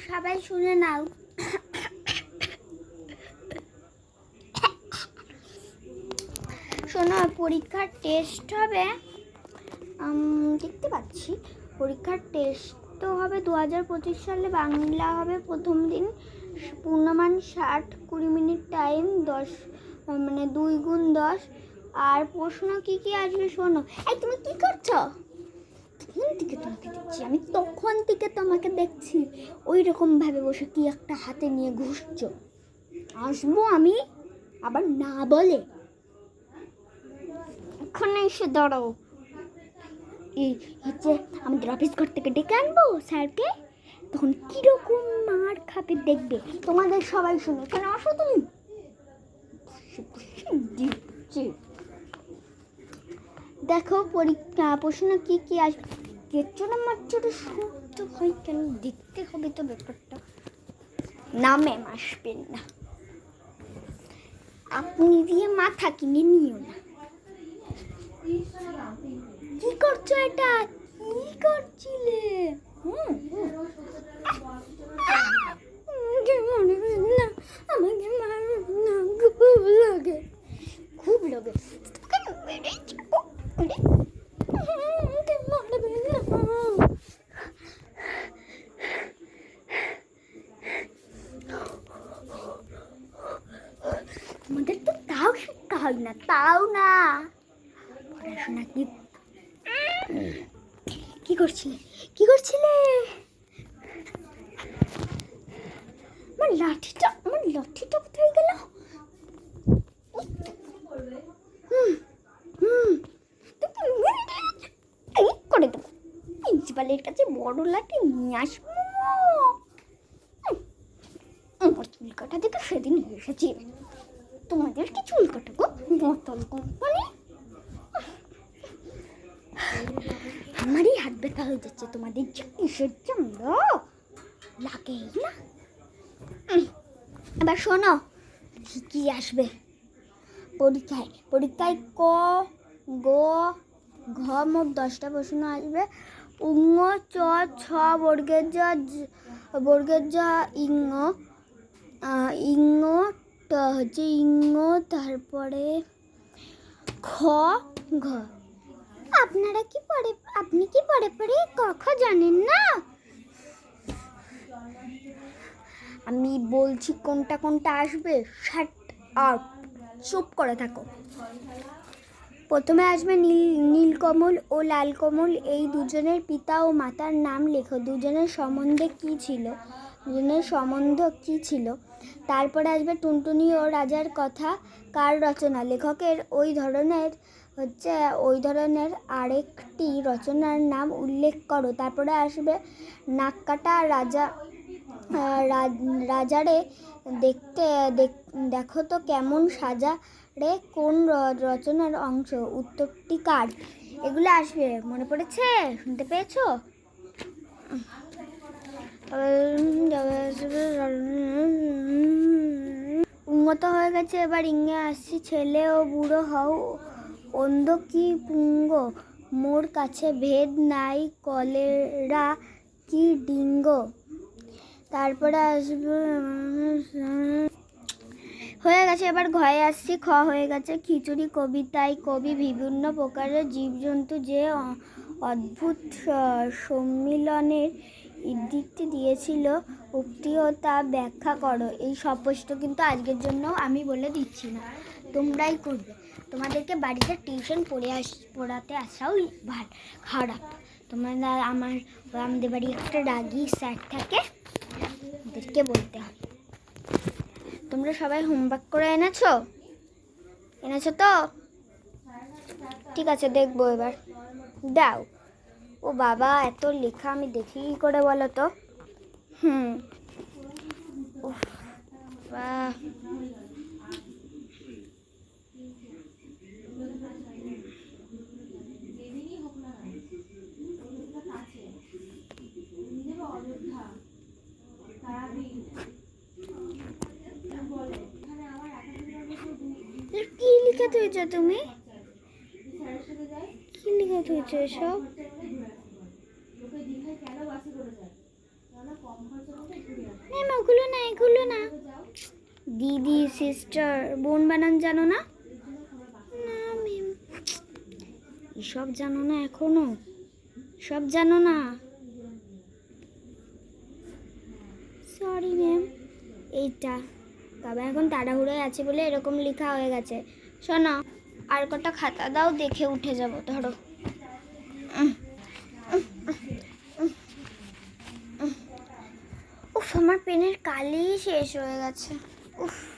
সবাই শুনে নাও। শোনো, পরীক্ষার টেস্ট হবে, দেখতে পাচ্ছি পরীক্ষার টেস্ট তো হবে 2025 সালে। বাংলা হবে প্রথম দিন, পূর্ণমান 60, 20 মিনিট টাইম, 10 মানে 2 গুণ 10। আর প্রশ্ন কি কি আসবে শোনো। এই তুমি কি করছো? তখন থেকে তোমাকে দেখছি ওই রকম ভাবে বসে কি একটা হাতে নিয়ে ঘুরছো। আসবো আমি আবার না বলে, এখানে এসে দাঁড়াও। এই হচ্ছে আমাদের অফিস ঘর থেকে ডেকে আনবো স্যারকে, তখন কিরকম মার খাবে দেখবে। তোমাদের সবাই শুনে এখানে আসো তুমি। দেখো পরীক্ষা প্রশ্ন কি কি আসবে। কেচড়া মারচড়ে শুনতে হয় কেন, দেখতে হবে তো ব্যাপারটা। না ম্যাম আসবেন না, আপনি দিয়ে মাথা কিনে নিও না। কি করছো এটা? কি করছিলে? আমাকে খুব লাগে, খুব লাগে। আমাদের তো তাও শিক্ষা হয় না, তাও না পড়াশোনা। কি করছিলে? কি করছিলে? আমার লাঠিটা কোথায় গেল? করে দেবো প্রিন্সিপালের কাছে, বড় লাঠি নিয়ে আসবো। আমার চুল কাটা দেখে সেদিন এসেছি। তোমাদের কি চুল কাটাবো? বোতল কোম্পানি। আমারই হাত ব্যথা হয়ে যাচ্ছে, তোমাদের যে কিসের জন্য লাগে না। এবার শোনো কি আসবে পরীক্ষায় ক, গ, ঘ মোট 10টা প্রশ্ন আসবে। উঙ্গ, চ, ছ, বর্গের যা ইঙ্গ, হচ্ছে ইঙ্গ, তারপরে খ, ঘ। আপনি কি পড়ে ক খ জানেন না? আমি বলছি কোনটা কোনটা আসবে। শাট আপ, চুপ করে থাকো। প্রথমে আসবে নীলকমল ও লালকমল। এই দুজনের পিতা ও মাতার নাম লেখো। দুজনের সম্বন্ধ কি ছিল? তারপরে আসবে টুনটুনি ও রাজার কথা কার রচনা? লেখকের ওই ধরনের আরেকটি রচনার নাম উল্লেখ করো। তারপরে আসবে নাককাটা রাজারে দেখো তো কেমন সাজা রে, কোন রচনার অংশ? উত্তরটি কার? এগুলো আসবে, মনে পড়েছে? শুনতে পেয়েছো? উন্নত হয়ে গেছে, এবার ইংয়ে আসছি। ছেলে ও বুড়ো হও অন্ধ কি পুঙ্গ, মোর কাছে ভেদ নাই কলেরা কি ডিঙ্গ। তারপরে আসবে হয়ে গেছে। এবার ঘয়ে আসছি। খ হয়ে গেছে খিচুড়ি। কবিতায় কবি বিভিন্ন প্রকারের জীবজন্তু যে অদ্ভুত সম্মিলনের ইঙ্গিত দিয়েছিল, উক্তিও তা ব্যাখ্যা করো। এই সব প্রশ্ন কিন্তু আজকের জন্য আমি বলে দিচ্ছি না, তোমরাই করবে। তোমাদেরকে বাড়িতে টিউশন পড়াতে আসাও খারাপ। আমাদের বাড়ি একটা রাগী স্যার থাকে, ওদেরকে বলতে হয়। তোমরা সবাই হোমওয়ার্ক করে এনেছো তো? ঠিক আছে, দেখবো এবার। দাও। ও বাবা, এত লেখা আমি দেখি কি করে বলো তো? বাহ, কি লিখে তুইছো তুমি? কি লিখে তুইছো এসব? এগুলো না। দিদি, সিস্টার, বোন বানান জানো না? না ম্যাম। এসব জানো না এখনো? সব জানো না? Sorry ma'am. এইটা বাবা এখন তাড়াহুড়োয় আছে বলে এরকম লেখা হয়ে গেছে। শোনো, আর কটা খাতা দাও, দেখে উঠে যাব। ধরো। উফ, আমার পেনের কালি শেষ হয়ে গেছে। উফ।